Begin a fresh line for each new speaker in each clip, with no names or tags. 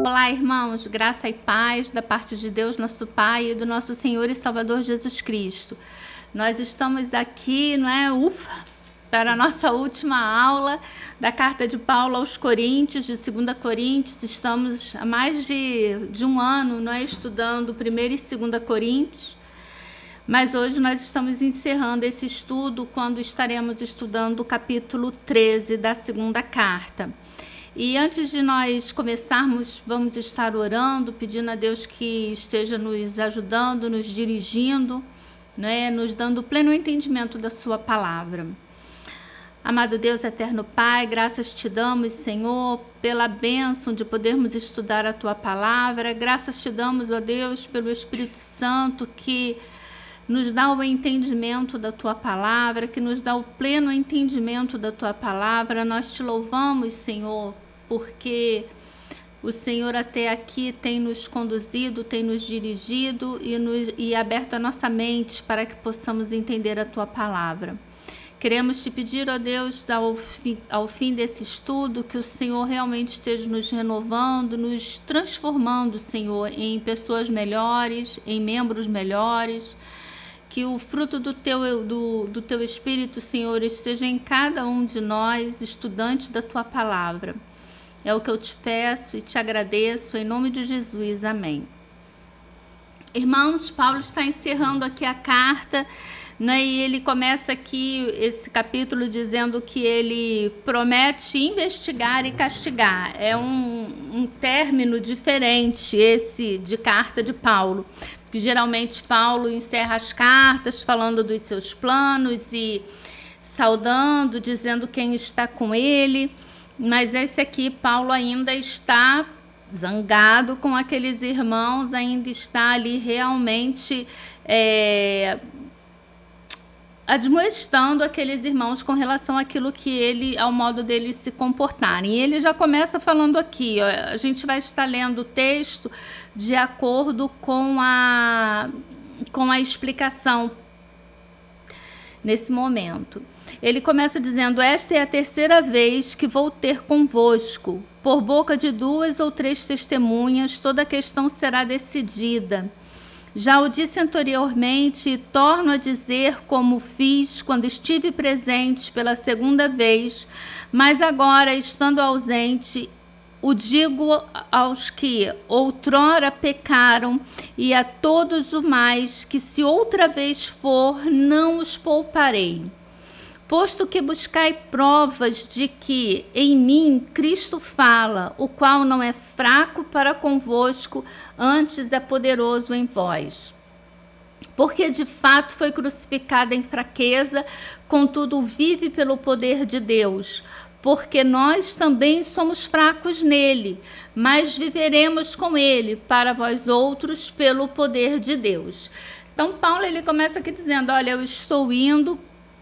Olá, irmãos, graça e paz da parte de Deus, nosso Pai, e do nosso Senhor e Salvador Jesus Cristo. Nós estamos aqui, para a nossa última aula da carta de Paulo aos Coríntios, de 2 Coríntios. Estamos há mais de um ano, estudando 1 e 2 Coríntios. Mas hoje nós estamos encerrando esse estudo quando estaremos estudando o capítulo 13 da segunda carta. E antes de nós começarmos, vamos estar orando, pedindo a Deus que esteja nos ajudando, nos dirigindo, nos dando pleno entendimento da sua palavra. Amado Deus, eterno Pai, graças te damos, Senhor, pela bênção de podermos estudar a tua palavra. Graças te damos, ó Deus, pelo Espírito Santo que nos dá o entendimento da tua palavra, que nos dá o pleno entendimento da tua palavra. Nós te louvamos, Senhor, porque o Senhor até aqui tem nos conduzido, tem nos dirigido e aberto a nossa mente para que possamos entender a tua palavra. Queremos te pedir, ó Deus, ao fim desse estudo, que o Senhor realmente esteja nos renovando, nos transformando, Senhor, em pessoas melhores, em membros melhores. Que o fruto do teu Espírito, Senhor, esteja em cada um de nós, estudantes da tua palavra. É o que eu te peço e te agradeço, em nome de Jesus. Amém. Irmãos, Paulo está encerrando aqui a carta, e ele começa aqui esse capítulo dizendo que ele promete investigar e castigar. É um término diferente esse de carta de Paulo. Que geralmente Paulo encerra as cartas falando dos seus planos e saudando, dizendo quem está com ele, mas esse aqui Paulo ainda está zangado com aqueles irmãos, ainda está ali realmente admoestando aqueles irmãos com relação àquilo que ao modo deles se comportarem. E ele já começa falando aqui, a gente vai estar lendo o texto de acordo com a explicação nesse momento. Ele começa dizendo: esta é a terceira vez que vou ter convosco. Por boca de 2 ou 3 testemunhas, toda a questão será decidida. Já o disse anteriormente e torno a dizer como fiz quando estive presente pela segunda vez, mas agora, estando ausente, o digo aos que outrora pecaram e a todos os mais que, se outra vez for, não os pouparei. Posto que buscai provas de que em mim Cristo fala, o qual não é fraco para convosco, antes é poderoso em vós. Porque de fato foi crucificado em fraqueza, contudo vive pelo poder de Deus. Porque nós também somos fracos nele, mas viveremos com ele, para vós outros, pelo poder de Deus. Então Paulo ele começa aqui dizendo: olha, eu estou indo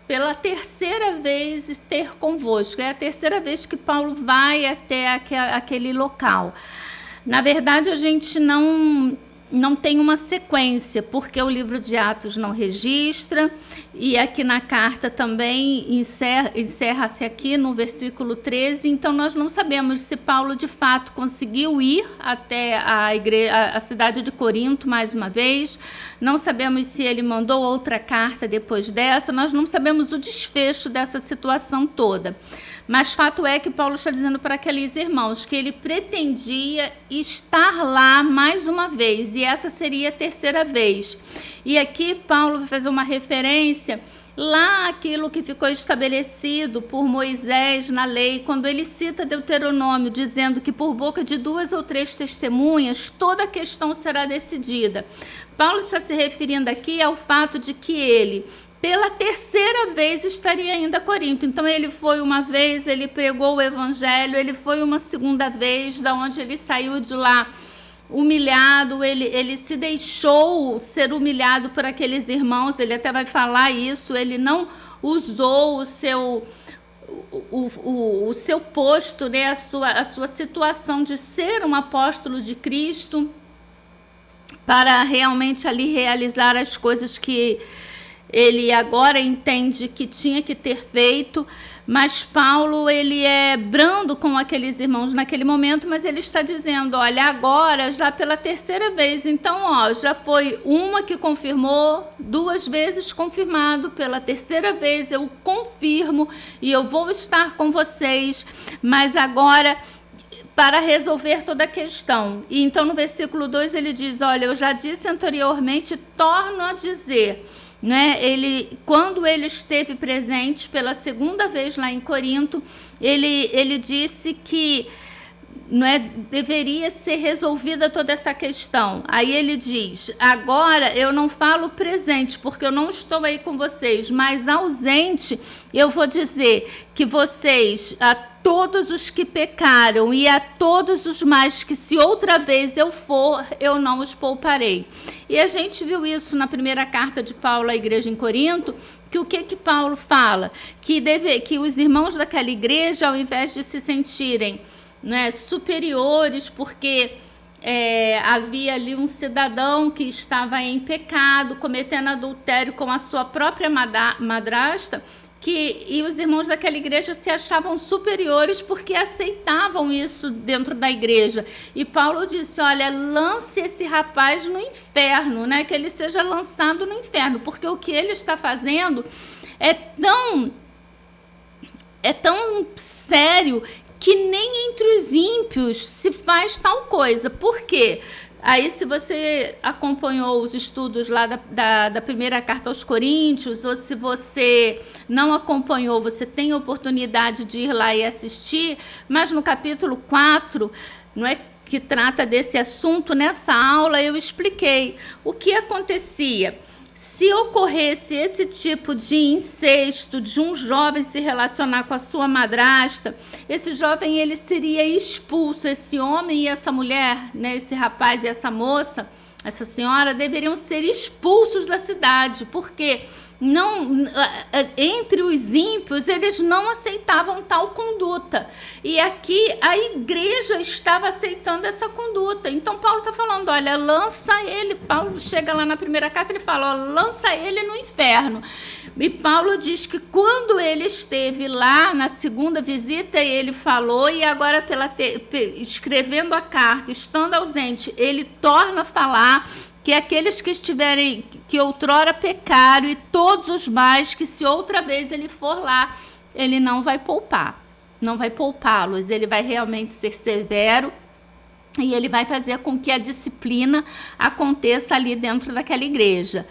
pela terceira vez ter convosco. É a terceira vez que Paulo vai até aquele local. Na verdade, a gente não tem uma sequência, porque o livro de Atos não registra, e aqui na carta também encerra-se aqui no versículo 13, então nós não sabemos se Paulo de fato conseguiu ir até a cidade de Corinto mais uma vez, não sabemos se ele mandou outra carta depois dessa, nós não sabemos o desfecho dessa situação toda. Mas fato é que Paulo está dizendo para aqueles irmãos que ele pretendia estar lá mais uma vez, e essa seria a terceira vez. E aqui Paulo vai fazer uma referência lá àquilo que ficou estabelecido por Moisés na lei, quando ele cita Deuteronômio, dizendo que por boca de 2 ou 3 testemunhas toda a questão será decidida. Paulo está se referindo aqui ao fato de que ele, pela terceira vez, estaria indo a Corinto. Então ele foi uma vez, ele pregou o evangelho, ele foi uma segunda vez, da onde ele saiu de lá humilhado, ele se deixou ser humilhado por aqueles irmãos, ele até vai falar isso, ele não usou o seu posto, a sua situação de ser um apóstolo de Cristo, para realmente ali realizar as coisas que ele agora entende que tinha que ter feito, Mas Paulo, ele é brando com aqueles irmãos naquele momento, mas ele está dizendo, olha, agora já pela terceira vez, então, ó, já foi uma que confirmou, 2 vezes confirmado, pela terceira vez eu confirmo e eu vou estar com vocês, mas agora para resolver toda a questão. E então no versículo 2 ele diz, olha, eu já disse anteriormente, torno a dizer, né? Quando ele esteve presente pela segunda vez lá em Corinto, ele disse que, não é, deveria ser resolvida toda essa questão. Aí ele diz, agora eu não falo presente, porque eu não estou aí com vocês, mas ausente, eu vou dizer que vocês, a todos os que pecaram e a todos os mais que, se outra vez eu for, eu não os pouparei. E a gente viu isso na primeira carta de Paulo à igreja em Corinto, que o que Paulo fala? Que os irmãos daquela igreja, ao invés de se sentirem, né, superiores, porque havia ali um cidadão que estava em pecado, cometendo adultério com a sua própria madrasta, e os irmãos daquela igreja se achavam superiores porque aceitavam isso dentro da igreja. E Paulo disse, olha, lance esse rapaz no inferno, né? Que ele seja lançado no inferno, porque o que ele está fazendo é tão sério que nem entre os ímpios se faz tal coisa. Por quê? Aí, se você acompanhou os estudos lá da primeira carta aos Coríntios, ou se você não acompanhou, você tem a oportunidade de ir lá e assistir, mas no capítulo 4, não é, que trata desse assunto, nessa aula eu expliquei o que acontecia. Se ocorresse esse tipo de incesto, de um jovem se relacionar com a sua madrasta, esse jovem ele seria expulso. Esse homem e essa mulher, né, esse rapaz e essa moça, essa senhora, deveriam ser expulsos da cidade, porque entre os ímpios eles não aceitavam tal conduta. E aqui a igreja estava aceitando essa conduta. Então Paulo está falando, olha, lança ele. Paulo chega lá na primeira carta e fala, ó, lança ele no inferno. E Paulo diz que quando ele esteve lá na segunda visita, ele falou, e agora escrevendo a carta, estando ausente, ele torna a falar que aqueles que estiverem, que outrora pecaram, e todos os mais, que se outra vez ele for lá, ele não vai poupar, não vai poupá-los, ele vai realmente ser severo, e ele vai fazer com que a disciplina aconteça ali dentro daquela igreja.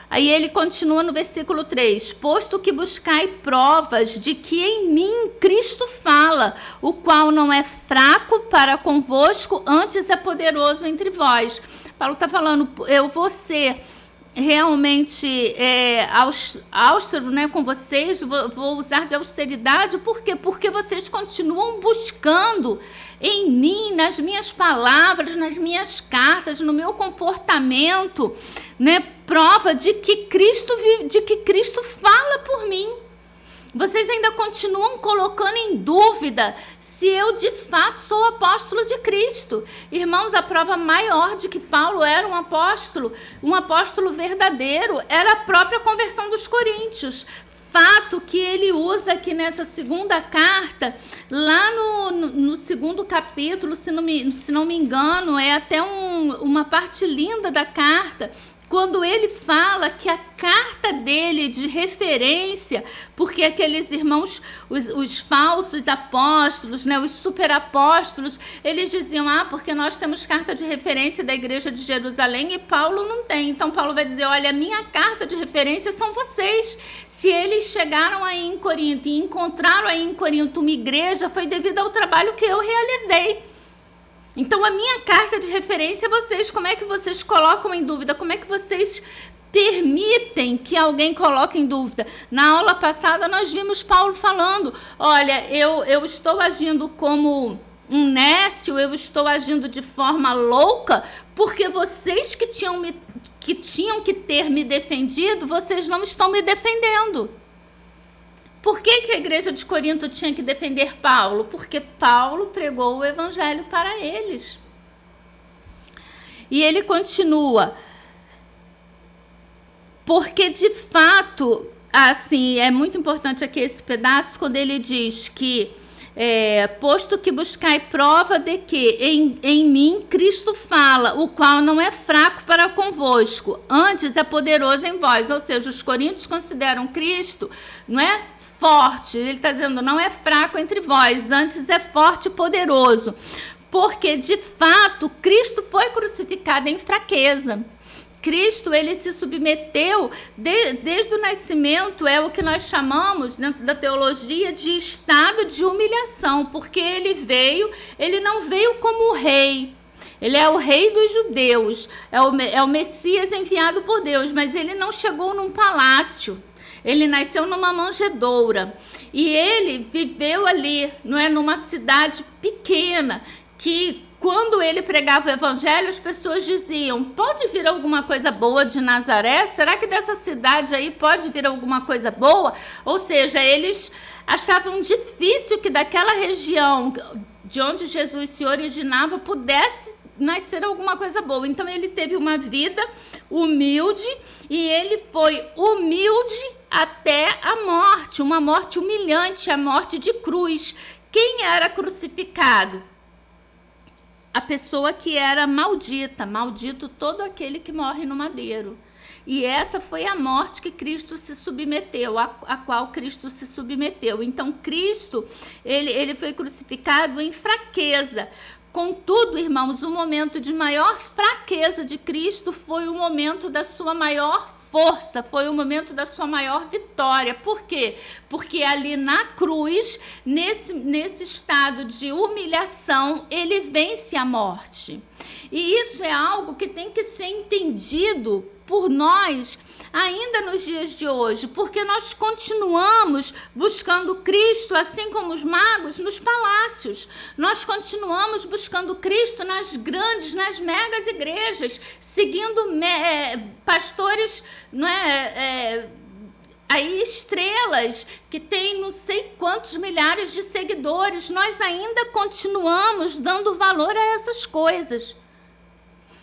Aí ele continua no versículo 3, posto que buscai provas de que em mim Cristo fala, o qual não é fraco para convosco, antes é poderoso entre vós. Paulo está falando, eu vou ser realmente austero, né, com vocês, vou usar de austeridade, por quê? Porque vocês continuam buscando em mim, nas minhas palavras, nas minhas cartas, no meu comportamento, né, prova de que Cristo fala por mim. Vocês ainda continuam colocando em dúvida se eu de fato sou apóstolo de Cristo. Irmãos, a prova maior de que Paulo era um apóstolo verdadeiro, era a própria conversão dos coríntios. Fato que ele usa aqui nessa segunda carta, lá no segundo capítulo, se não me engano, é até uma parte linda da carta, quando ele fala que a carta dele de referência, porque aqueles irmãos, os falsos apóstolos, né, os superapóstolos, eles diziam, porque nós temos carta de referência da igreja de Jerusalém e Paulo não tem. Então Paulo vai dizer, olha, a minha carta de referência são vocês. Se eles chegaram aí em Corinto e encontraram aí em Corinto uma igreja, foi devido ao trabalho que eu realizei. Então, a minha carta de referência é vocês. Como é que vocês colocam em dúvida? Como é que vocês permitem que alguém coloque em dúvida? Na aula passada, nós vimos Paulo falando, olha, eu estou agindo como um nécio, eu estou agindo de forma louca, porque vocês que tinham que ter me defendido, vocês não estão me defendendo. Por que a igreja de Corinto tinha que defender Paulo? Porque Paulo pregou o evangelho para eles. E ele continua, porque de fato assim, é muito importante aqui esse pedaço, quando ele diz que posto que buscai prova de que em mim Cristo fala, o qual não é fraco para convosco, antes é poderoso em vós. Ou seja, os coríntios consideram Cristo, não é forte, ele está dizendo, não é fraco entre vós, antes é forte e poderoso, porque de fato Cristo foi crucificado em fraqueza. Cristo, ele se submeteu desde o nascimento, é o que nós chamamos dentro da teologia de estado de humilhação, porque ele não veio como rei, ele é o rei dos judeus, é o Messias enviado por Deus, mas ele não chegou num palácio, ele nasceu numa manjedoura, e ele viveu ali, não é, numa cidade pequena, que quando ele pregava o evangelho, as pessoas diziam, pode vir alguma coisa boa de Nazaré? Será que dessa cidade aí pode vir alguma coisa boa? Ou seja, eles achavam difícil que daquela região de onde Jesus se originava pudesse nascer alguma coisa boa. Então ele teve uma vida humilde e ele foi humilde até a morte, uma morte humilhante, a morte de cruz. Quem era crucificado? A pessoa que era maldita, maldito todo aquele que morre no madeiro. E essa foi a morte que Cristo se submeteu, a qual Cristo se submeteu. Então, Cristo, ele foi crucificado em fraqueza. Contudo, irmãos, o momento de maior fraqueza de Cristo foi o momento da sua maior força, foi o momento da sua maior vitória. Por quê? Porque ali na cruz, nesse estado de humilhação, ele vence a morte. E isso é algo que tem que ser entendido por nós ainda nos dias de hoje, porque nós continuamos buscando Cristo, assim como os magos, nos palácios. Nós continuamos buscando Cristo nas grandes, nas megas igrejas, seguindo pastores, não é, aí estrelas que têm não sei quantos milhares de seguidores. Nós ainda continuamos dando valor a essas coisas.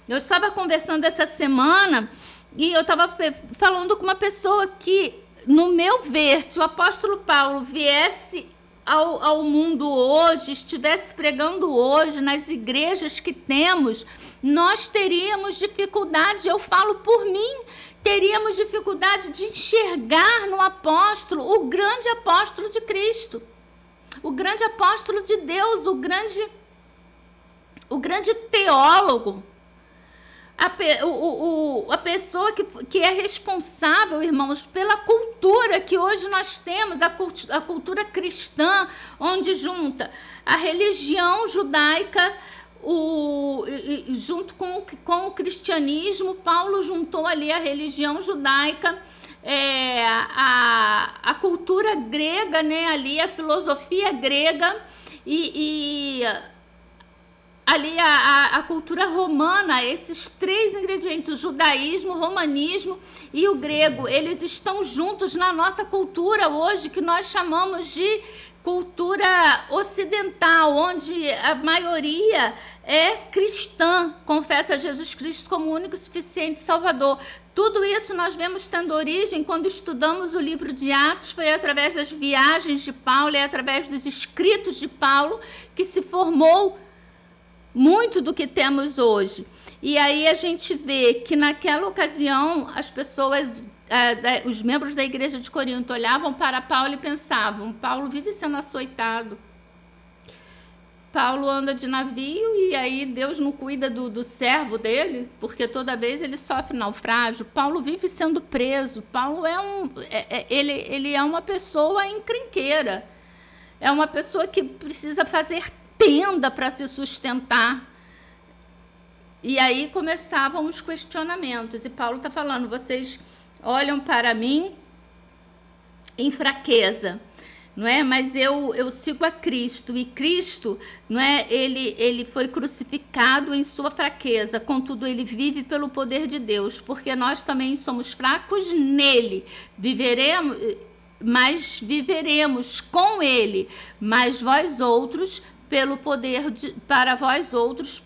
Eu estava conversando essa semana e eu estava falando com uma pessoa que, no meu ver, se o apóstolo Paulo viesse ao mundo hoje, estivesse pregando hoje nas igrejas que temos, nós teríamos dificuldade, eu falo por mim, teríamos dificuldade de enxergar no apóstolo o grande apóstolo de Cristo, o grande apóstolo de Deus, o grande teólogo. A pessoa que é responsável, irmãos, pela cultura que hoje nós temos, a cultura cristã, onde junta a religião judaica, junto com o cristianismo. Paulo juntou ali a religião judaica, a cultura grega, né, ali a filosofia grega e ali a cultura romana. Esses três ingredientes, o judaísmo, o romanismo e o grego, eles estão juntos na nossa cultura hoje, que nós chamamos de cultura ocidental, onde a maioria é cristã, confessa Jesus Cristo como o único e suficiente Salvador. Tudo isso nós vemos tendo origem quando estudamos o livro de Atos, foi através das viagens de Paulo, é através dos escritos de Paulo que se formou muito do que temos hoje. E aí a gente vê que naquela ocasião as pessoas, os membros da igreja de Corinto olhavam para Paulo e pensavam, Paulo vive sendo açoitado, Paulo anda de navio e aí Deus não cuida do servo dele, porque toda vez ele sofre naufrágio. Paulo vive sendo preso, Paulo ele é uma pessoa encrenqueira, é uma pessoa que precisa fazer tenda para se sustentar. E aí começavam os questionamentos. E Paulo está falando, vocês olham para mim em fraqueza, não é? Mas eu sigo a Cristo. E Cristo, não é? Ele foi crucificado em sua fraqueza. Contudo, ele vive pelo poder de Deus, porque nós também somos fracos nele. Viveremos com ele. Mas vós outros, para vós outros,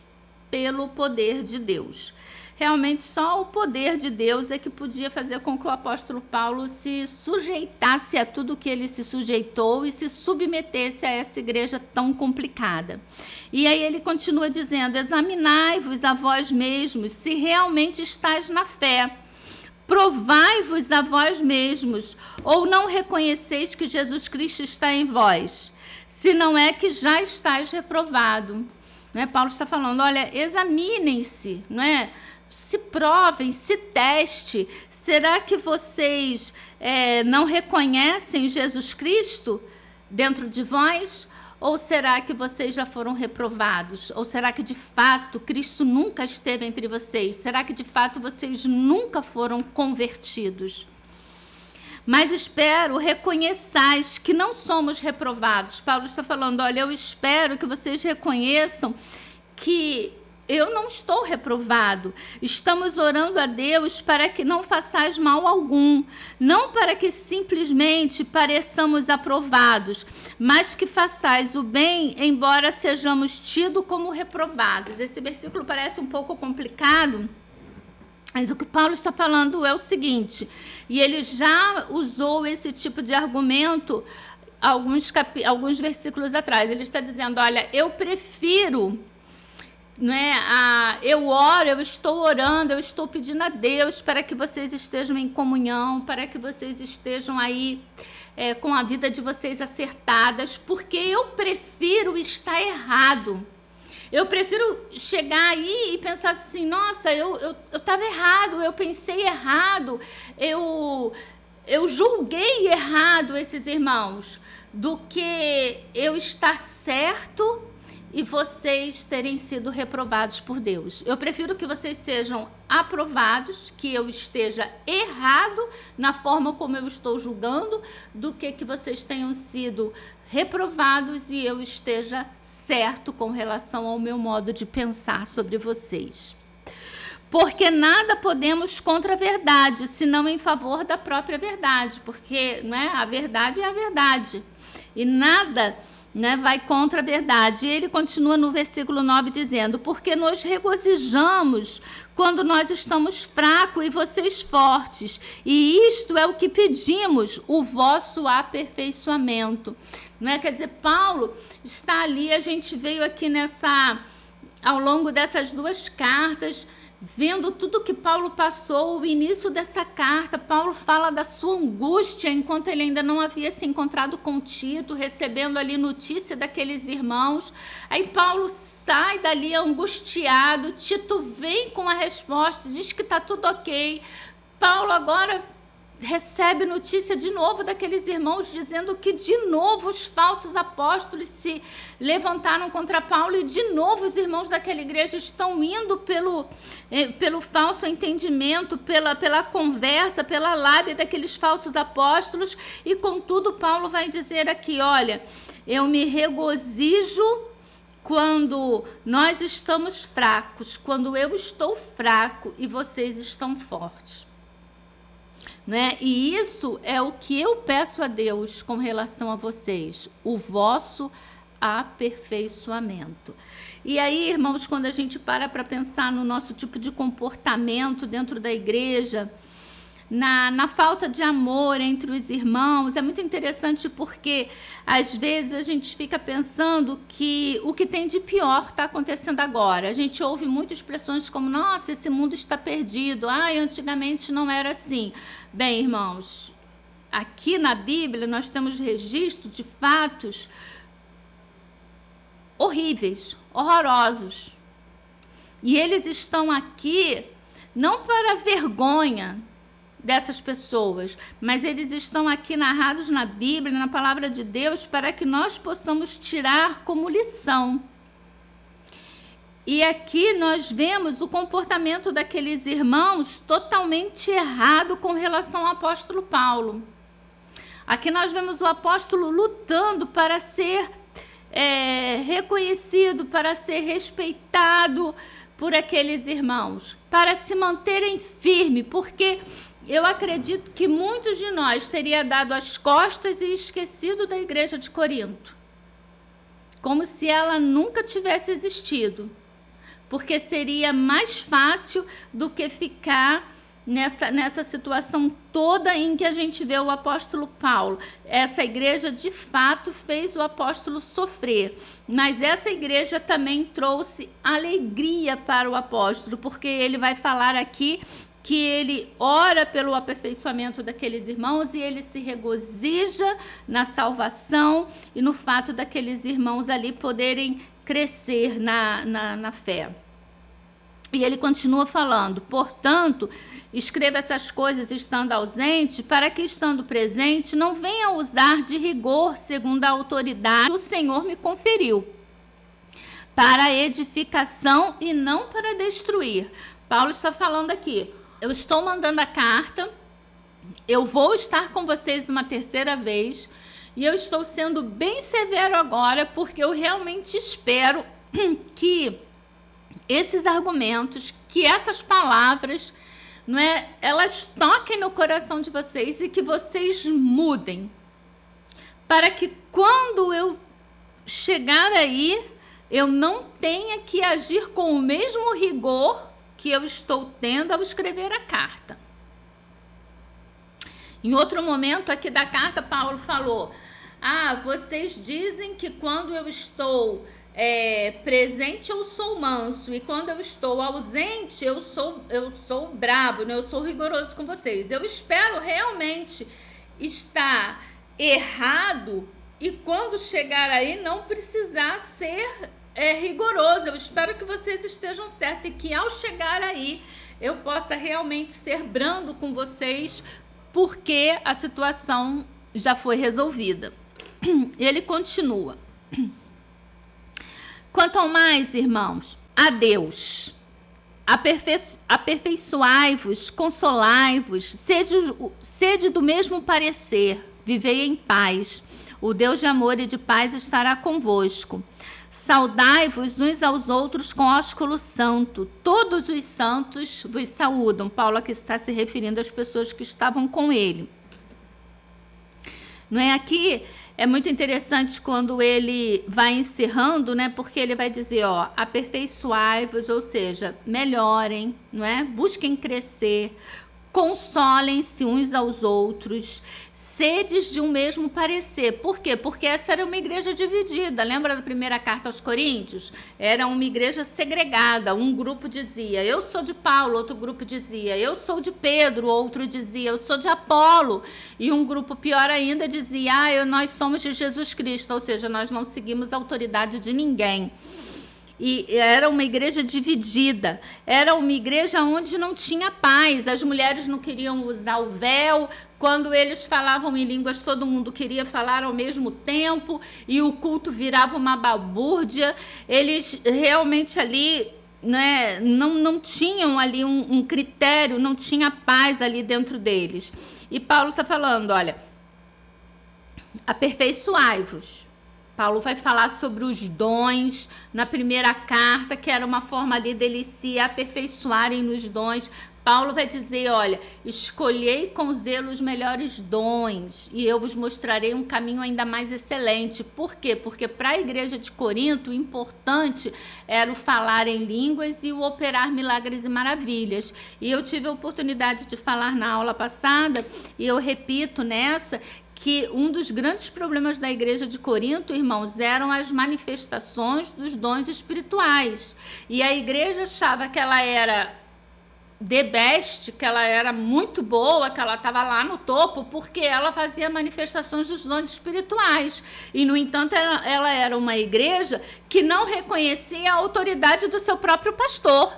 pelo poder de Deus. realmente só o poder de Deus é que podia fazer com que o apóstolo Paulo se sujeitasse a tudo que ele se sujeitou e se submetesse a essa igreja tão complicada. E aí ele continua dizendo: examinai-vos a vós mesmos se realmente estáis na fé. Provai-vos a vós mesmos, ou não reconheceis que Jesus Cristo está em vós, se não é que já estáis reprovado. Né? Paulo está falando, olha, examinem-se, não é? Se provem, se teste. Será que vocês não reconhecem Jesus Cristo dentro de vós? Ou será que vocês já foram reprovados? Ou será que, de fato, Cristo nunca esteve entre vocês? Será que, de fato, vocês nunca foram convertidos? Mas espero, reconheçais que não somos reprovados. Paulo está falando, olha, eu espero que vocês reconheçam que eu não estou reprovado. Estamos orando a Deus para que não façais mal algum, não para que simplesmente pareçamos aprovados, mas que façais o bem, embora sejamos tidos como reprovados. Esse versículo parece um pouco complicado, mas o que Paulo está falando é o seguinte, e ele já usou esse tipo de argumento alguns versículos atrás. Ele está dizendo, olha, eu prefiro... eu oro, eu estou orando, eu estou pedindo a Deus para que vocês estejam em comunhão, para que vocês estejam aí com a vida de vocês acertadas, porque eu prefiro estar errado. Eu prefiro chegar aí e pensar assim, nossa, eu estava errado, eu pensei errado, eu julguei errado esses irmãos, do que eu estar certo e vocês terem sido reprovados por Deus. Eu prefiro que vocês sejam aprovados, que eu esteja errado na forma como eu estou julgando, do que vocês tenham sido reprovados e eu esteja certo com relação ao meu modo de pensar sobre vocês. Porque nada podemos contra a verdade, senão em favor da própria verdade, porque a verdade é a verdade, e nada... vai contra a verdade. E ele continua no versículo 9 dizendo, porque nos regozijamos quando nós estamos fracos e vocês fortes, e isto é o que pedimos, o vosso aperfeiçoamento. Quer dizer, Paulo está ali, a gente veio aqui ao longo dessas duas cartas, vendo tudo que Paulo passou. O início dessa carta, Paulo fala da sua angústia enquanto ele ainda não havia se encontrado com Tito, recebendo ali notícia daqueles irmãos. Aí Paulo sai dali angustiado, Tito vem com a resposta, diz que está tudo ok. Paulo agora recebe notícia de novo daqueles irmãos, dizendo que de novo os falsos apóstolos se levantaram contra Paulo e de novo os irmãos daquela igreja estão indo pelo falso entendimento, pela conversa, pela lábia daqueles falsos apóstolos. E contudo Paulo vai dizer aqui, olha, eu me regozijo quando nós estamos fracos, quando eu estou fraco e vocês estão fortes. E isso é o que eu peço a Deus com relação a vocês, o vosso aperfeiçoamento. E aí, irmãos, quando a gente para pensar no nosso tipo de comportamento dentro da igreja, na falta de amor entre os irmãos, é muito interessante porque às vezes a gente fica pensando que o que tem de pior está acontecendo agora. A gente ouve muitas expressões como, nossa, esse mundo está perdido, antigamente não era assim. Bem, irmãos, aqui na Bíblia nós temos registro de fatos horríveis, horrorosos. E eles estão aqui não para vergonha dessas pessoas, mas eles estão aqui narrados na Bíblia, na palavra de Deus, para que nós possamos tirar como lição. E aqui nós vemos o comportamento daqueles irmãos totalmente errado com relação ao apóstolo Paulo. Aqui nós vemos o apóstolo lutando para ser reconhecido, para ser respeitado por aqueles irmãos, para se manterem firmes, porque eu acredito que muitos de nós teria dado as costas e esquecido da igreja de Corinto, como se ela nunca tivesse existido, porque seria mais fácil do que ficar nessa situação toda em que a gente vê o apóstolo Paulo. Essa igreja, de fato, fez o apóstolo sofrer, mas essa igreja também trouxe alegria para o apóstolo, porque ele vai falar aqui que ele ora pelo aperfeiçoamento daqueles irmãos e ele se regozija na salvação e no fato daqueles irmãos ali poderem crescer na fé. E ele continua falando: portanto, escreva essas coisas estando ausente, para que, estando presente, não venha usar de rigor segundo a autoridade que o Senhor me conferiu, para edificação e não para destruir. Paulo está falando aqui: eu estou mandando a carta, eu vou estar com vocês uma terceira vez, e eu estou sendo bem severo agora, porque eu realmente espero que esses argumentos, que essas palavras, não é, elas toquem no coração de vocês e que vocês mudem, para que quando eu chegar aí, eu não tenha que agir com o mesmo rigor que eu estou tendo ao escrever a carta. Em outro momento aqui da carta, Paulo falou: vocês dizem que quando eu estou presente eu sou manso, e quando eu estou ausente eu sou brabo, né? Eu sou rigoroso com vocês. Eu espero realmente estar errado e quando chegar aí não precisar ser rigoroso. Eu espero que vocês estejam certos e que ao chegar aí eu possa realmente ser brando com vocês, porque a situação já foi resolvida. Ele continua: quanto ao mais, irmãos, a Deus, aperfeiçoai-vos, consolai-vos, sede do mesmo parecer, vivei em paz. O Deus de amor e de paz estará convosco. Saudai-vos uns aos outros com ósculo santo. Todos os santos vos saúdam. Paulo aqui está se referindo às pessoas que estavam com ele. Não é? Aqui é muito interessante quando ele vai encerrando, né? Porque ele vai dizer, aperfeiçoai-vos, ou seja, melhorem, não é? Busquem crescer, consolem-se uns aos outros, sedes de um mesmo parecer. Por quê? Porque essa era uma igreja dividida. Lembra da primeira carta aos Coríntios? Era uma igreja segregada. Um grupo dizia, eu sou de Paulo. Outro grupo dizia, eu sou de Pedro. Outro dizia, eu sou de Apolo. E um grupo, pior ainda, dizia, nós somos de Jesus Cristo. Ou seja, nós não seguimos a autoridade de ninguém. E era uma igreja dividida, era uma igreja onde não tinha paz, as mulheres não queriam usar o véu, quando eles falavam em línguas todo mundo queria falar ao mesmo tempo e o culto virava uma balbúrdia. Eles realmente ali, né, não tinham ali um critério, não tinha paz ali dentro deles. E Paulo está falando, olha, aperfeiçoai-vos. Paulo vai falar sobre os dons na primeira carta, que era uma forma ali deles se aperfeiçoarem nos dons. Paulo vai dizer, olha, escolhei com zelo os melhores dons e eu vos mostrarei um caminho ainda mais excelente. Por quê? Porque para a igreja de Corinto, o importante era o falar em línguas e o operar milagres e maravilhas. E eu tive a oportunidade de falar na aula passada, e eu repito nessa, que um dos grandes problemas da igreja de Corinto, irmãos, eram as manifestações dos dons espirituais. E a igreja achava que ela era the best, que ela era muito boa, que ela estava lá no topo, porque ela fazia manifestações dos dons espirituais. E, no entanto, ela era uma igreja que não reconhecia a autoridade do seu próprio pastor.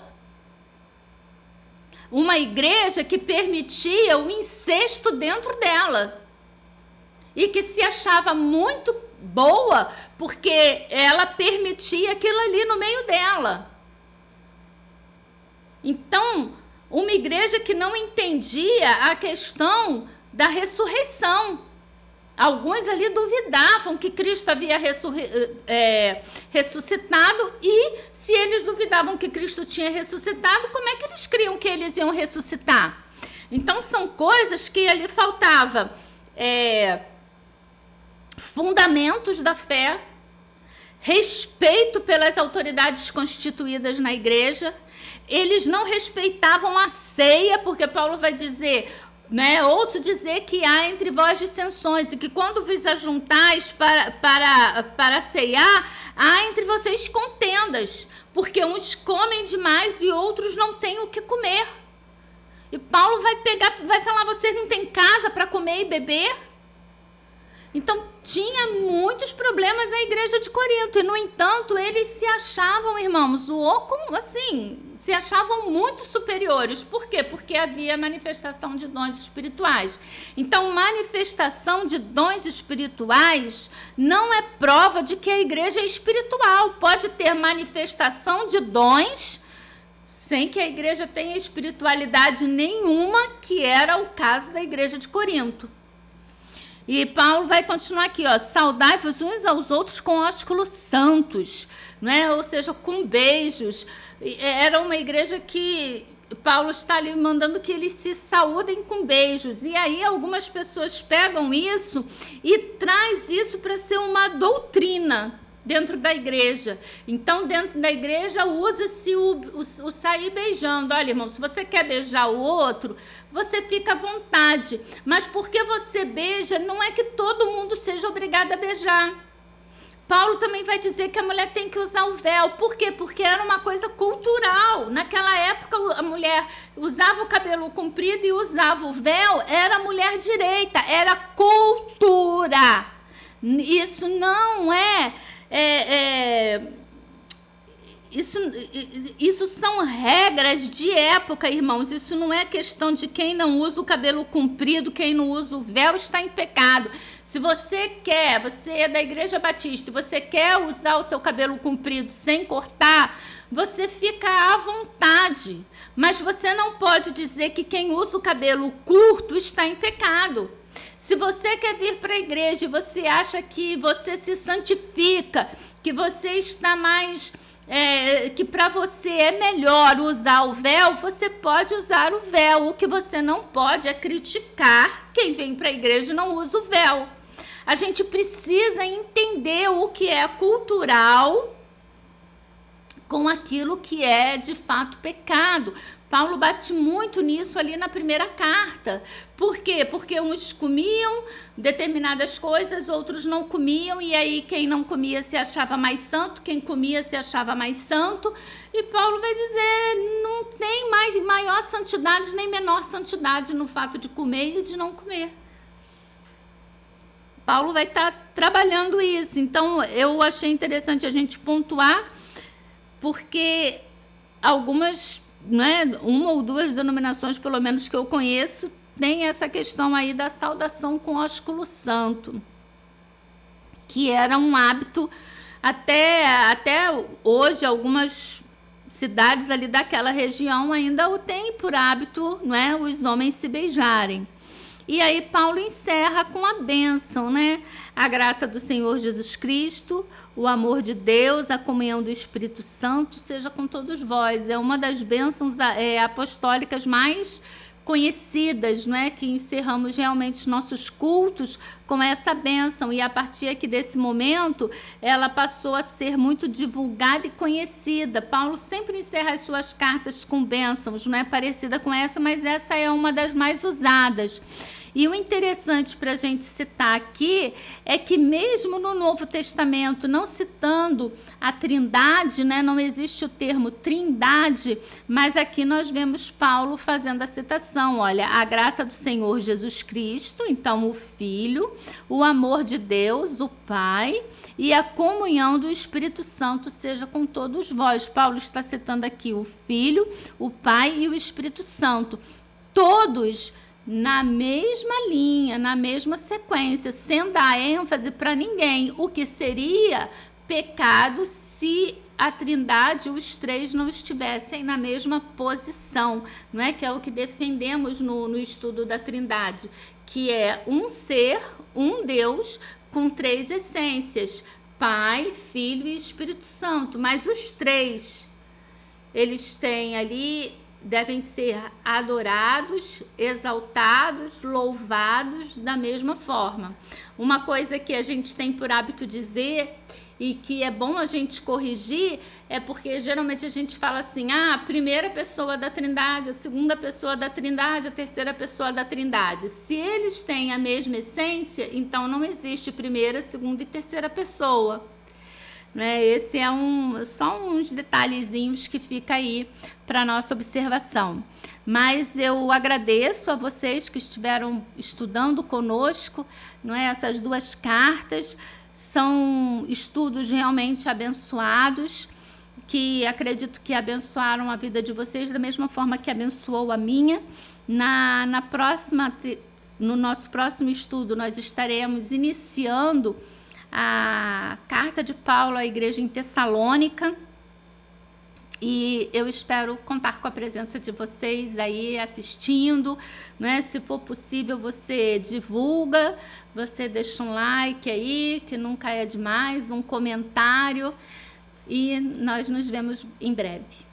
Uma igreja que permitia o incesto dentro dela. E que se achava muito boa porque ela permitia aquilo ali no meio dela. Então, uma igreja que não entendia a questão da ressurreição. Alguns ali duvidavam que Cristo havia ressuscitado, e se eles duvidavam que Cristo tinha ressuscitado, como é que eles criam que eles iam ressuscitar? Então, são coisas que ali faltava fundamentos da fé, respeito pelas autoridades constituídas na igreja. Eles não respeitavam a ceia, porque Paulo vai dizer, né, ouço dizer que há entre vós dissensões, e que quando vos ajuntais para ceiar, há entre vocês contendas, porque uns comem demais e outros não têm o que comer. E Paulo vai falar, vocês não têm casa para comer e beber? Então, tinha muitos problemas a igreja de Corinto. E, no entanto, eles se achavam, irmãos, se achavam muito superiores. Por quê? Porque havia manifestação de dons espirituais. Então, manifestação de dons espirituais não é prova de que a igreja é espiritual. Pode ter manifestação de dons sem que a igreja tenha espiritualidade nenhuma, que era o caso da igreja de Corinto. E Paulo vai continuar aqui, ó, saudai-vos uns aos outros com ósculos santos, né? Ou seja, com beijos. Era uma igreja que Paulo está ali mandando que eles se saúdem com beijos. E aí algumas pessoas pegam isso e traz isso para ser uma doutrina dentro da igreja. Então, dentro da igreja, usa-se o sair beijando. Olha, irmão, se você quer beijar o outro, você fica à vontade. Mas porque você beija, não é que todo mundo seja obrigado a beijar. Paulo também vai dizer que a mulher tem que usar o véu. Por quê? Porque era uma coisa cultural. Naquela época, a mulher usava o cabelo comprido e usava o véu. Era a mulher direita. Era cultura. Isso não isso são regras de época, irmãos. Isso não é questão de quem não usa o cabelo comprido, quem não usa o véu está em pecado. Se você é da Igreja Batista, você quer usar o seu cabelo comprido sem cortar, você fica à vontade. Mas você não pode dizer que quem usa o cabelo curto está em pecado. Se você quer vir para a igreja e você acha que você se santifica, que você está mais... que para você é melhor usar o véu, você pode usar o véu. O que você não pode é criticar quem vem para a igreja e não usa o véu. A gente precisa entender o que é cultural com aquilo que é de fato pecado. Paulo bate muito nisso ali na primeira carta. Por quê? Porque uns comiam determinadas coisas, outros não comiam, e aí quem não comia se achava mais santo, quem comia se achava mais santo. E Paulo vai dizer, não tem mais maior santidade nem menor santidade no fato de comer e de não comer. Paulo vai estar trabalhando isso. Então, eu achei interessante a gente pontuar, porque algumas... uma ou duas denominações, pelo menos que eu conheço, tem essa questão aí da saudação com ósculo santo, que era um hábito até hoje. Algumas cidades ali daquela região ainda o têm por hábito, os homens se beijarem. E aí Paulo encerra com a bênção, a graça do Senhor Jesus Cristo, o amor de Deus, a comunhão do Espírito Santo, seja com todos vós. É uma das bênçãos apostólicas mais conhecidas, que encerramos realmente os nossos cultos com essa bênção. E a partir aqui desse momento, ela passou a ser muito divulgada e conhecida. Paulo sempre encerra as suas cartas com bênçãos, não é parecida com essa, mas essa é uma das mais usadas. E o interessante para a gente citar aqui é que mesmo no Novo Testamento, não citando a Trindade, não existe o termo Trindade, mas aqui nós vemos Paulo fazendo a citação, olha, a graça do Senhor Jesus Cristo, então o Filho, o amor de Deus, o Pai, e a comunhão do Espírito Santo seja com todos vós. Paulo está citando aqui o Filho, o Pai e o Espírito Santo, todos na mesma linha, na mesma sequência, sem dar ênfase para ninguém, o que seria pecado se a Trindade, os três, não estivessem na mesma posição, que é o que defendemos no estudo da Trindade, que é um ser, um Deus, com três essências, Pai, Filho e Espírito Santo, mas os três, eles têm ali... devem ser adorados, exaltados, louvados da mesma forma. Uma coisa que a gente tem por hábito dizer e que é bom a gente corrigir, é porque geralmente a gente fala assim, a primeira pessoa da Trindade, a segunda pessoa da Trindade, a terceira pessoa da Trindade. Se eles têm a mesma essência, então não existe primeira, segunda e terceira pessoa. Né? Esse é só uns detalhezinhos que fica aí para nossa observação. Mas eu agradeço a vocês que estiveram estudando conosco, não é? Essas duas cartas são estudos realmente abençoados, que acredito que abençoaram a vida de vocês da mesma forma que abençoou a minha. No nosso próximo estudo, nós estaremos iniciando a carta de Paulo à igreja em Tessalônica, e eu espero contar com a presença de vocês aí assistindo, né? Se for possível, você divulga, você deixa um like aí, que nunca é demais, um comentário, e nós nos vemos em breve.